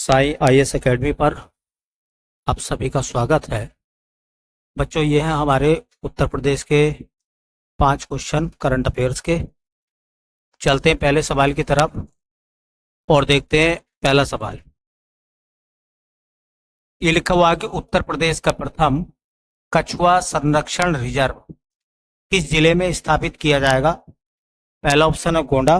Sai IAS academy पर आप सभी का स्वागत है। बच्चों, ये हैं हमारे उत्तर प्रदेश के 5 क्वेश्चन करंट अफेयर्स के। चलते हैं पहले सवाल की तरफ और देखते हैं पहला सवाल। ये लिखा हुआ है कि उत्तर प्रदेश का प्रथम कछुआ संरक्षण रिजर्व किस जिले में स्थापित किया जाएगा? पहला ऑप्शन है गोंडा,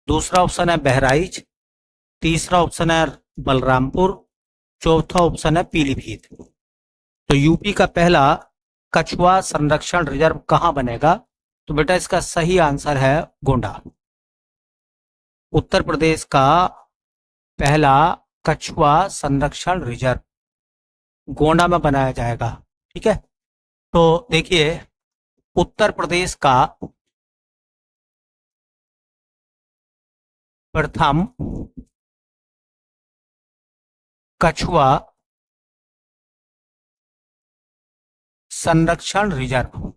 दूसरा ऑप्शन है बहराइच, तीसरा ऑप्शन है बलरामपुर, चौथा ऑप्शन है पीलीभीत। तो यूपी का पहला कछुआ संरक्षण रिजर्व कहां बनेगा? तो बेटा इसका सही आंसर है गोंडा। उत्तर प्रदेश का पहला कछुआ संरक्षण रिजर्व गोंडा में बनाया जाएगा। ठीक है, तो देखिए उत्तर प्रदेश का प्रथम कछुआ संरक्षण रिजर्व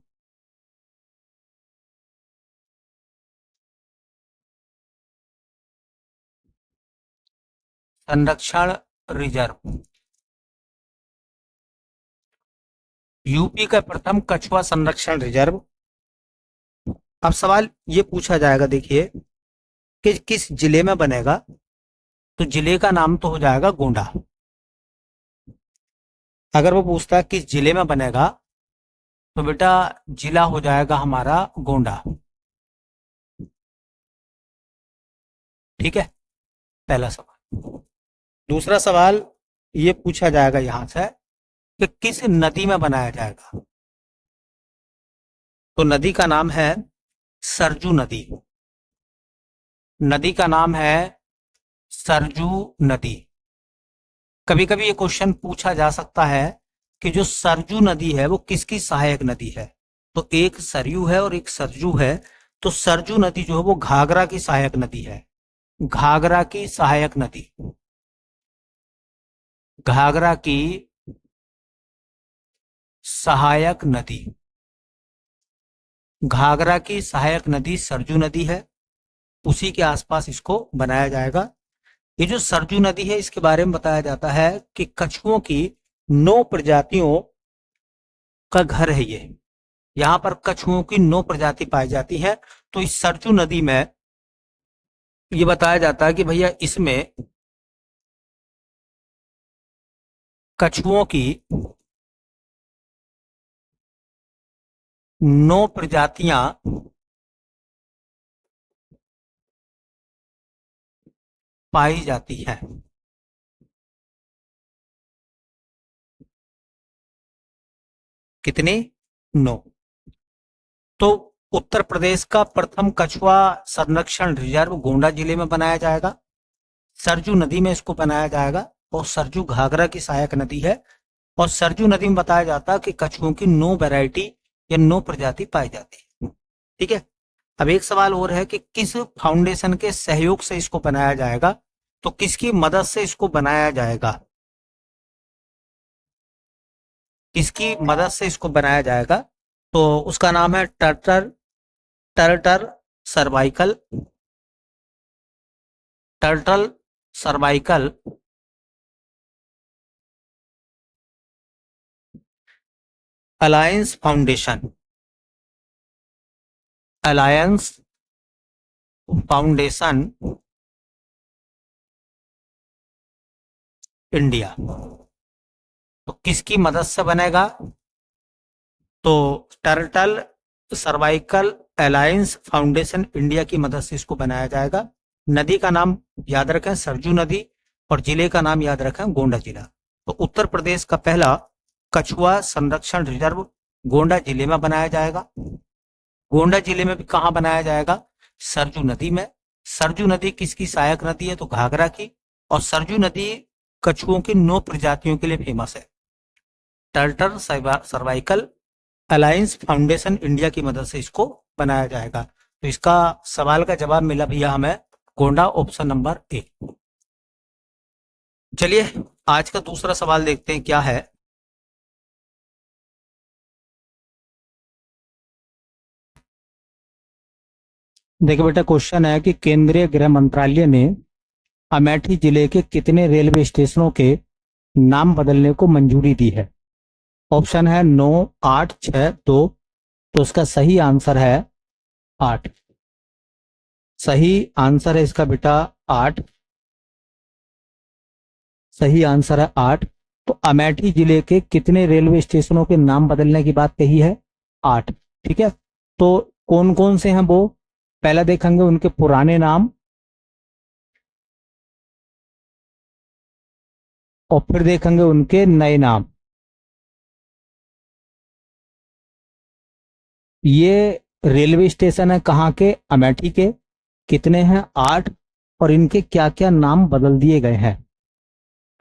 संरक्षण रिजर्व यूपी का प्रथम कछुआ संरक्षण रिजर्व। अब सवाल ये पूछा जाएगा, देखिए कि किस जिले में बनेगा? तो जिले का नाम तो हो जाएगा गोंडा। अगर वो पूछता है किस जिले में बनेगा, तो बेटा जिला हो जाएगा हमारा गोंडा। ठीक है, पहला सवाल। दूसरा सवाल ये पूछा जाएगा यहां से कि किस नदी में बनाया जाएगा? तो नदी का नाम है सरजू नदी। नदी का नाम है सरजू नदी। कभी कभी ये क्वेश्चन पूछा जा सकता है कि जो सरजू नदी है वो किसकी सहायक नदी है? तो एक सरयू है और एक सरजू है। तो सरजू नदी जो है वो घाघरा की सहायक नदी है। घाघरा की सहायक नदी, घाघरा की सहायक नदी, घाघरा की सहायक नदी सरजू नदी है। उसी के आसपास इसको बनाया जाएगा। ये जो सरजू नदी है इसके बारे में बताया जाता है कि कछुओं की 9 प्रजातियों का घर है ये। यहाँ पर कछुओं की 9 प्रजाति पाई जाती है। तो इस सरजू नदी में ये बताया जाता है कि भैया इसमें कछुओं की 9 प्रजातियां पाई जाती हैं। कितनी? 9। तो उत्तर प्रदेश का प्रथम कछुआ संरक्षण रिजर्व गोंडा जिले में बनाया जाएगा। सरजू नदी में इसको बनाया जाएगा और सरजू घाघरा की सहायक नदी है। और सरजू नदी में बताया जाता है कि कछुओं की 9 वैरायटी या 9 प्रजाति पाई जाती है। ठीक है, अब एक सवाल और है कि किस फाउंडेशन के सहयोग से इसको बनाया जाएगा? तो किसकी मदद से इसको बनाया जाएगा? किसकी मदद से इसको बनाया जाएगा? तो उसका नाम है टर्टर Turtle Survival Turtle Survival Alliance Foundation. Alliance Foundation India. तो किसकी मदद से बनेगा? तो Turtle Survival Alliance Foundation India की मदद से इसको बनाया जाएगा। नदी का नाम याद रखें सरजू नदी और जिले का नाम याद रखें गोंडा जिला। तो उत्तर प्रदेश का पहला कछुआ संरक्षण रिजर्व गोंडा जिले में बनाया जाएगा। गोंडा जिले में भी कहां बनाया जाएगा? सरजू नदी में। सरजू नदी किसकी सहायक नदी है? तो घाघरा की। और सरजू नदी कछुओं की 9 प्रजातियों के लिए फेमस है। Turtle Survival Alliance Foundation India की मदद से इसको बनाया जाएगा। तो इसका सवाल का जवाब मिला भैया हमें गोंडा, ऑप्शन नंबर ए। चलिए आज का दूसरा सवाल देखते हैं क्या है। देखिए बेटा, क्वेश्चन है कि केंद्रीय गृह मंत्रालय ने अमेठी जिले के कितने रेलवे स्टेशनों के नाम बदलने को मंजूरी दी है? ऑप्शन है 9, 8, 6, 2। तो इसका सही आंसर है 8। सही आंसर है इसका बेटा 8। सही आंसर है 8। तो अमेठी जिले के कितने रेलवे स्टेशनों के नाम बदलने की बात कही है? 8। ठीक है। तो कौन कौन से हैं वो? पहला देखेंगे उनके पुराने नाम, और फिर देखेंगे उनके नए नाम। ये रेलवे स्टेशन है कहाँ के? अमेठी के। कितने हैं? 8। और इनके क्या क्या नाम बदल दिए गए हैं?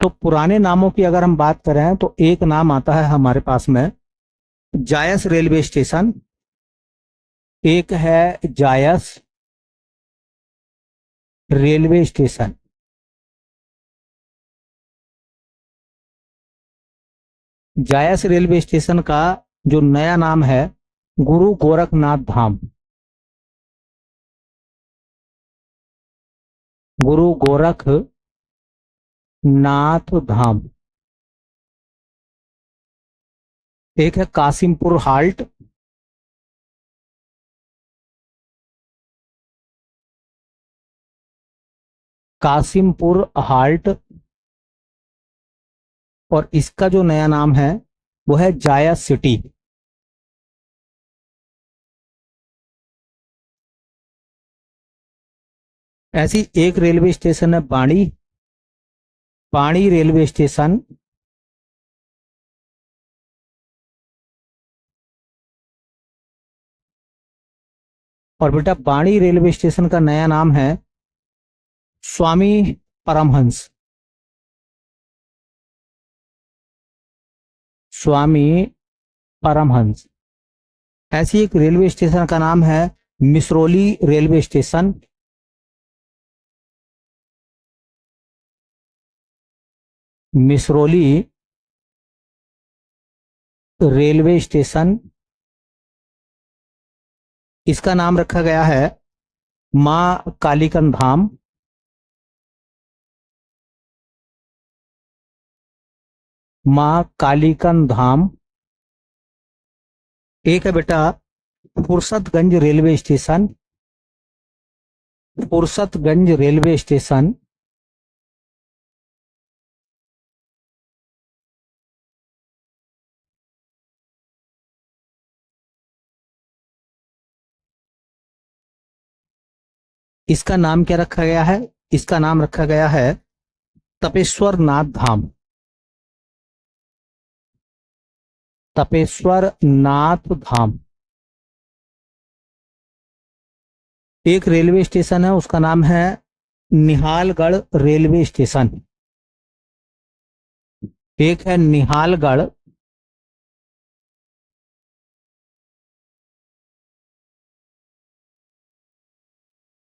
तो पुराने नामों की अगर हम बात करें तो एक नाम आता है हमारे पास में, जायस रेलवे स्टेशन। एक है Jais railway station. Jais railway station का जो नया नाम है, गुरु गोरखनाथ धाम। गुरु गोरखनाथ धाम। एक है कासिमपुर हाल्ट। कासिमपुर हाल्ट। और इसका जो नया नाम है वो है जाया सिटी। ऐसी एक रेलवे स्टेशन है बाणी। बाणी रेलवे स्टेशन। और बेटा बाणी रेलवे स्टेशन का नया नाम है स्वामी परमहंस। स्वामी परमहंस। ऐसी एक रेलवे स्टेशन का नाम है Misroli railway station. Misroli railway station. इसका नाम रखा गया है मां कालीकन धाम। मां कालीकन धाम। एक है बेटा Fursatganj railway station. Fursatganj railway station. इसका नाम क्या रखा गया है? इसका नाम रखा गया है तपेश्वर नाथ धाम। तपेश्वर नाथ धाम। एक रेलवे स्टेशन है उसका नाम है निहालगढ़ रेलवे स्टेशन। एक है निहालगढ़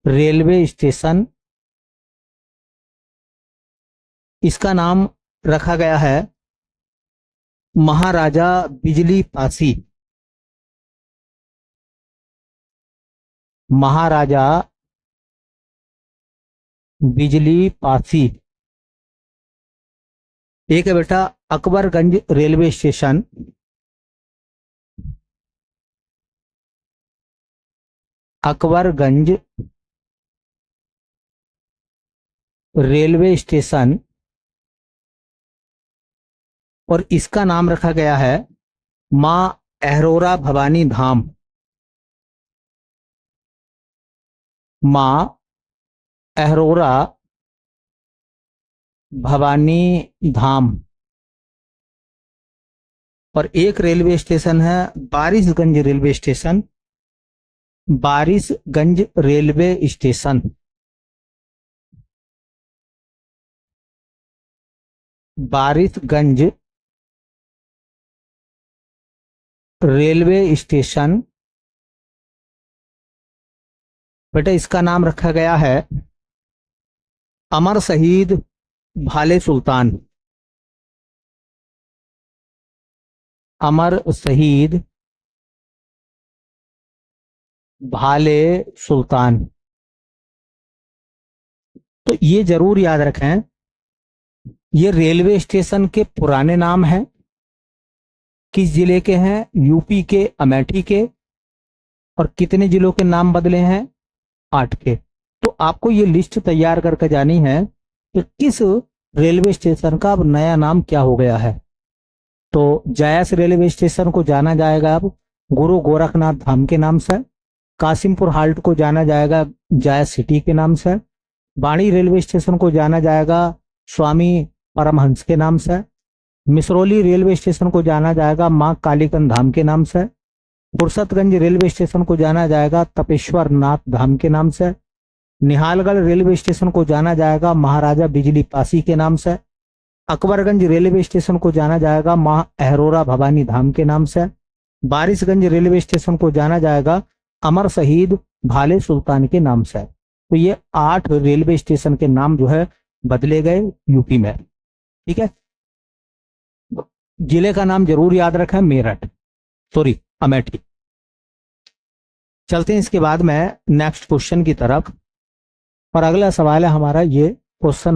रेलवे स्टेशन। इसका नाम रखा गया है महाराजा बिजली पासी। महाराजा बिजली पासी। एक है बेटा Akbarganj railway station. Akbarganj railway station. और इसका नाम रखा गया है मां अहरोरा भवानी धाम। मां अहरोरा भवानी धाम। और एक रेलवे स्टेशन है Barishganj railway station. Barishganj railway station. Barishganj railway station. बेटा इसका नाम रखा गया है अमर शहीद भाले सुल्तान। अमर शहीद भाले सुल्तान। तो ये जरूर याद रखें, ये रेलवे स्टेशन के पुराने नाम हैं, किस जिले के हैं, यूपी के अमेठी के, और कितने जिलों के नाम बदले हैं, 8 के। तो आपको ये लिस्ट तैयार करके जानी है कि किस रेलवे स्टेशन का अब नया नाम क्या हो गया है। तो जायस रेलवे स्टेशन को जाना जाएगा अब गुरु गोरखनाथ धाम के नाम से। कासिमपुर हाल्ट को जाना जाएगा जायस सिटी के नाम से। बाणी रेलवे स्टेशन को जाना जाएगा स्वामी परमहंस के नाम से। मिसरौली रेलवे स्टेशन को जाना जाएगा मां कालीकन धाम के नाम से। फुर्सतगंज रेलवे स्टेशन को जाना जाएगा तपेश्वर नाथ धाम के नाम से। निहालगढ़ रेलवे स्टेशन को जाना जाएगा महाराजा बिजली पासी के नाम से। अकबरगंज रेलवे स्टेशन को जाना जाएगा मां अहरोरा भवानी धाम के नाम से। बारिशगंज रेलवे स्टेशन को जाना जाएगा अमर शहीद भाले सुल्तान के नाम से। तो ये 8 रेलवे स्टेशन के नाम जो है बदले गए यूपी में। ठीक है, जिले का नाम जरूर याद रखें, मेरठ, सॉरी अमेठी। चलते हैं इसके बाद में नेक्स्ट क्वेश्चन की तरफ, और अगला सवाल है हमारा ये क्वेश्चन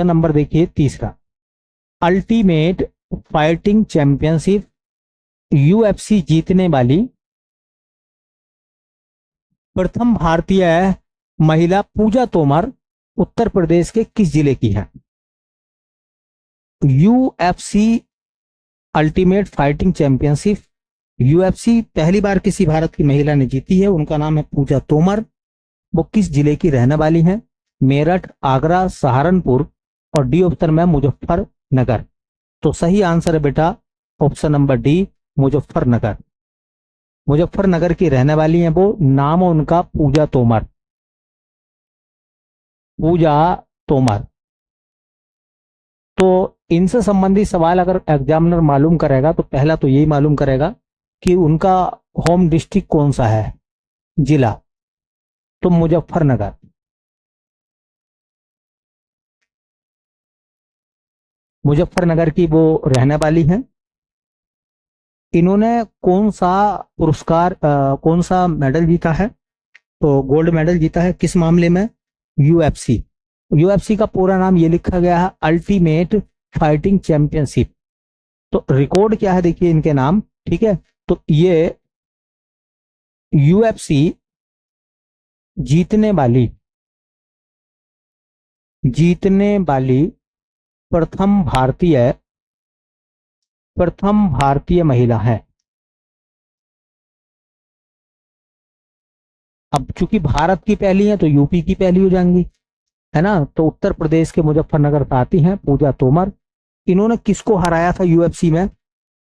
नंबर देखिए तीसरा। अल्टीमेट फाइटिंग चैंपियनशिप यूएफसी जीतने वाली प्रथम भारतीय महिला पूजा तोमर उत्तर प्रदेश के किस जिले की है। UFC ultimate fighting championship UFC पहली बार किसी भारत की महिला ने जीती है, उनका नाम है पूजा तोमर। वो किस जिले की रहने वाली हैं। मेरठ, आगरा, सहारनपुर, और डी ऑप्शन में मुजफ्फरनगर। तो सही आंसर है बेटा option number D, Muzaffarnagar. Muzaffarnagar की रहने वाली हैं वो, नाम है उनका पूजा तोमर। पूजा तोमर। तो इनसे संबंधित सवाल अगर एग्जामिनर मालूम करेगा तो पहला तो यही मालूम करेगा कि उनका होम डिस्ट्रिक्ट कौन सा है, जिला। तो मुजफ्फरनगर। मुजफ्फरनगर की वो रहने वाली हैं। इन्होंने कौन सा पुरस्कार, कौन सा मेडल जीता है, तो गोल्ड मेडल जीता है किस मामले में, यूएफसी। यूएफसी का पूरा नाम ये लिखा गया है अल्टीमेट फाइटिंग चैंपियनशिप। तो रिकॉर्ड क्या है देखिए इनके नाम। ठीक है, तो ये यूएफसी जीतने वाली प्रथम भारतीय महिला है। अब चूंकि भारत की पहली है तो यूपी की पहली हो जाएंगी, है ना। तो उत्तर प्रदेश के मुजफ्फरनगर से आती हैं पूजा तोमर। इन्होंने किसको हराया था यूएफसी में,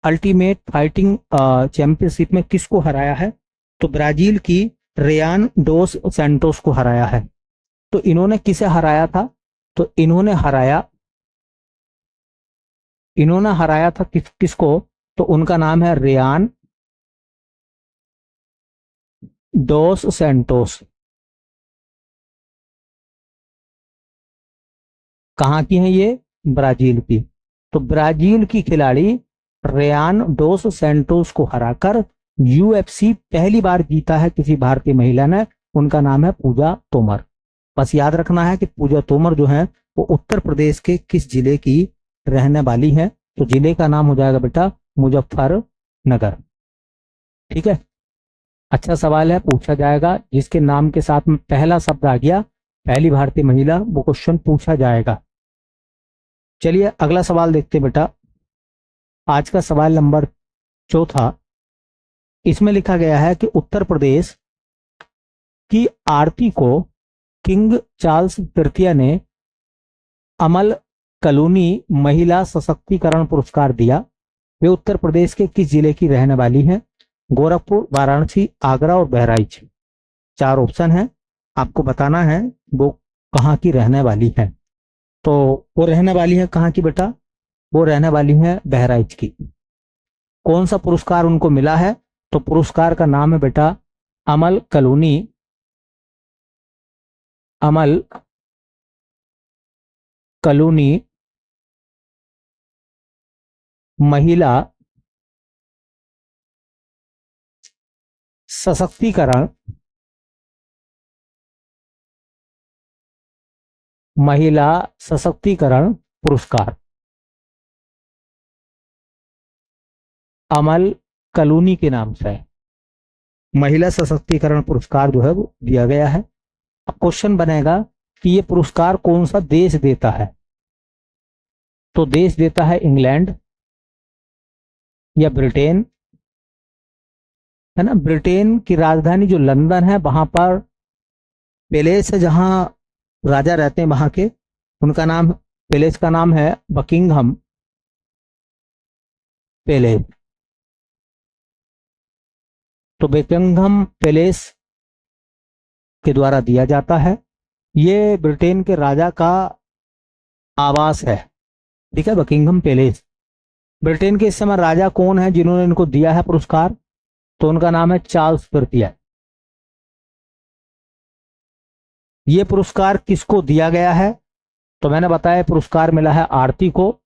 अल्टीमेट फाइटिंग चैंपियनशिप में किसको हराया है, तो ब्राजील की रेयान डोस सैंटोस को हराया है। तो इन्होंने किसे हराया था, तो इन्होंने हराया था किसको, तो उनका नाम है रेयान डोस सैंटोस। कहाँ की हैं ये, ब्राजील की। तो ब्राजील की खिलाड़ी रेयान डोस सैंटोस को हराकर यूएफसी पहली बार जीता है किसी भारतीय महिला ने, उनका नाम है पूजा तोमर। बस याद रखना है कि पूजा तोमर जो है वो उत्तर प्रदेश के किस जिले की रहने वाली है। तो जिले का नाम हो जाएगा बेटा मुजफ्फरनगर। ठीक है, अच्छा सवाल है, पूछा जाएगा। जिसके नाम के साथ में पहला शब्द आ गया, पहली भारतीय महिला, वो क्वेश्चन पूछा जाएगा। चलिए अगला सवाल देखते हैं बेटा। आज का सवाल नंबर 4। इसमें लिखा गया है कि उत्तर प्रदेश की आरती को किंग चार्ल्स तृतीय ने अमल कलोनी महिला सशक्तिकरण पुरस्कार दिया। वे उत्तर प्रदेश के किस जिले की रहने वाली हैं, गोरखपुर, वाराणसी, आगरा और बहराइच। 4 ऑप्शन है, आपको बताना है वो कहाँ की रहने वाली है। तो वो रहने वाली है कहाँ की बेटा, वो रहने वाली है बहराइच की। कौन सा पुरस्कार उनको मिला है, तो पुरस्कार का नाम है बेटा अमल कलोनी महिला सशक्तिकरण महिला सशक्तिकरण पुरस्कार, अमल कलूनी के नाम से है। महिला सशक्तिकरण पुरस्कार जो है वो दिया गया है। अब क्वेश्चन बनेगा कि ये पुरस्कार कौन सा देश देता है, तो देश देता है इंग्लैंड या ब्रिटेन, है ना। ब्रिटेन की राजधानी जो लंदन है, वहां पर पैलेस है जहां राजा रहते हैं वहां के, उनका नाम, पैलेस का नाम है बकिंघम पैलेस। तो बकिंघम पैलेस के द्वारा दिया जाता है। ये ब्रिटेन के राजा का आवास है, ठीक है, बकिंघम पैलेस। ब्रिटेन के इस समय राजा कौन है जिन्होंने इनको दिया है पुरस्कार, तो उनका नाम है चार्ल्स तृतीय। ये पुरस्कार किसको दिया गया है, तो मैंने बताया पुरस्कार मिला है आरती को,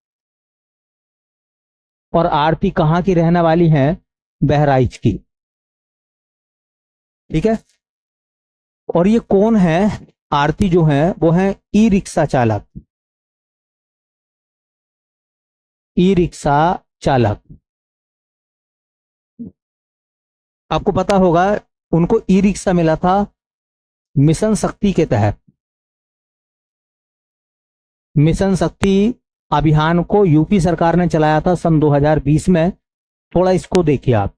और आरती कहां की रहने वाली है, बहराइच की, ठीक है। और ये कौन है, आरती जो है वो है ई रिक्शा चालक, ई रिक्शा चालक। आपको पता होगा उनको ई रिक्शा मिला था मिशन शक्ति के तहत। मिशन शक्ति अभियान को यूपी सरकार ने चलाया था सन 2020 में। थोड़ा इसको देखिए आप,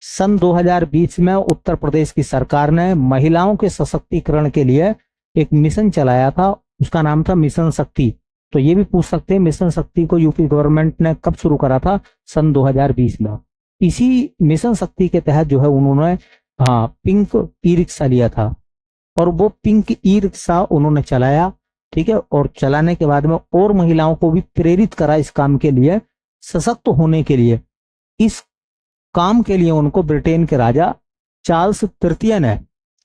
सन 2020 में उत्तर प्रदेश की सरकार ने महिलाओं के सशक्तिकरण के लिए एक मिशन चलाया था, उसका नाम था मिशन शक्ति। तो ये भी पूछ सकते हैं मिशन शक्ति को यूपी गवर्नमेंट ने कब शुरू करा था, सन 2020 में। इसी मिशन शक्ति के तहत जो है उन्होंने पिंक ई रिक्शा लिया था, और वो पिंक ई रिक्शा उन्होंने चलाया, ठीक है। और चलाने के बाद में और महिलाओं को भी प्रेरित करा इस काम के लिए, सशक्त होने के लिए। इस काम के लिए उनको ब्रिटेन के राजा चार्ल्स तृतीय ने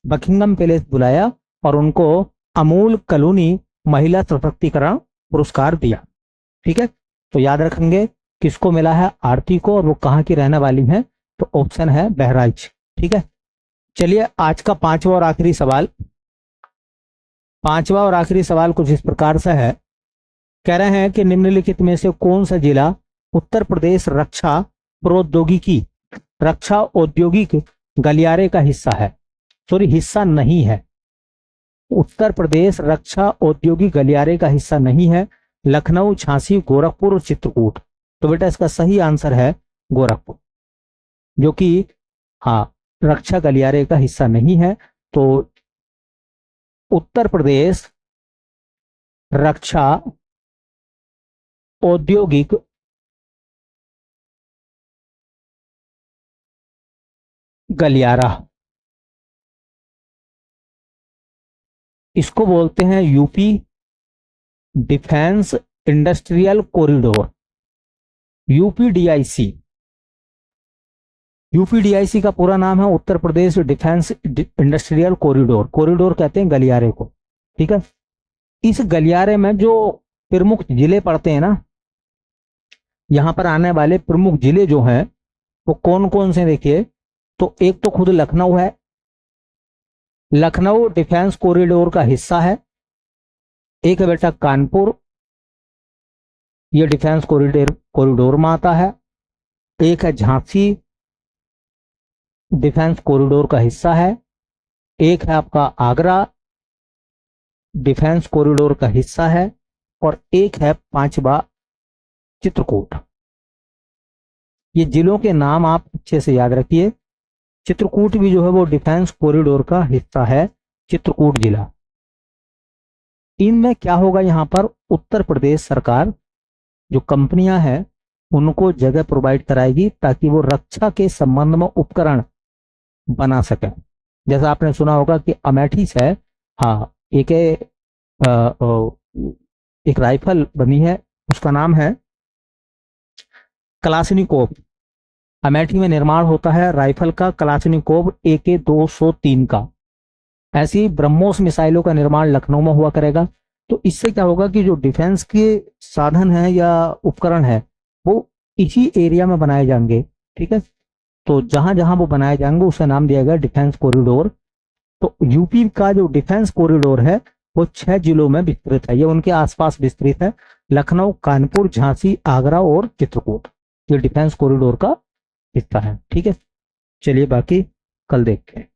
बकिंघम पैलेस बुलाया और उनको अमूल कलूनी महिला सशक्तिकरण पुरस्कार दिया, ठीक है। तो याद रखेंगे किसको मिला है, आरती को, और वो कहाँ की रहने वाली है, तो ऑप्शन है बहराइच, ठीक है। चलिए आज का पांचवा और आखिरी सवाल। पांचवा और आखिरी सवाल कुछ इस प्रकार से है, कह रहे हैं कि निम्नलिखित में से कौन सा जिला उत्तर प्रदेश रक्षा प्रौद्योगिकी, रक्षा औद्योगिक गलियारे का हिस्सा है, सॉरी हिस्सा नहीं है। उत्तर प्रदेश रक्षा औद्योगिक गलियारे का हिस्सा नहीं है। लखनऊ, झांसी, गोरखपुर और चित्रकूट। तो बेटा इसका सही आंसर है गोरखपुर, जो कि हाँ रक्षा गलियारे का हिस्सा नहीं है। तो उत्तर प्रदेश रक्षा औद्योगिक गलियारा, इसको बोलते हैं यूपी डिफेंस इंडस्ट्रियल कॉरिडोर, यूपीडीआईसी। यूपीडीआईसी का पूरा नाम है Uttar Pradesh defence industrial corridor. Corridor कहते हैं गलियारे को, ठीक है। इस गलियारे में जो प्रमुख जिले पड़ते हैं ना, यहां पर आने वाले प्रमुख जिले जो हैं वो कौन कौन से, देखिए। तो एक तो खुद लखनऊ है, लखनऊ डिफेंस कॉरिडोर का हिस्सा है। एक है बेटा कानपुर, ये डिफेंस कॉरिडोर में आता है। एक है झांसी, डिफेंस कॉरिडोर का हिस्सा है। एक है आपका आगरा, डिफेंस कॉरिडोर का हिस्सा है। और एक है पांचवा चित्रकूट। ये जिलों के नाम आप अच्छे से याद रखिए। चित्रकूट भी जो है वो डिफेंस कॉरिडोर का हिस्सा है, चित्रकूट जिला। इनमें क्या होगा, यहां पर उत्तर प्रदेश सरकार जो कंपनियां हैं उनको जगह प्रोवाइड कराएगी ताकि वो रक्षा के संबंध में उपकरण बना सकें। जैसा आपने सुना होगा कि अमेठी से हाँ एक राइफल बनी है, उसका नाम है कलाशनिकोव। अमेठी में निर्माण होता है राइफल का कलाशनिकोव AK-203 का। ऐसी ब्रह्मोस मिसाइलों का निर्माण लखनऊ में हुआ करेगा। तो इससे क्या होगा कि जो डिफेंस के साधन है या उपकरण है वो इसी एरिया में बनाए जाएंगे, ठीक है। तो जहां जहां वो बनाए जाएंगे उसे नाम दिया गया डिफेंस कॉरिडोर। तो यूपी का जो डिफेंस कॉरिडोर है वो 6 जिलों में विस्तृत है, ये उनके आसपास विस्तृत है, लखनऊ, कानपुर, झांसी, आगरा और चित्रकूट। ये डिफेंस कॉरिडोर का हिस्सा है। ठीक है, चलिए बाकी कल देखते हैं।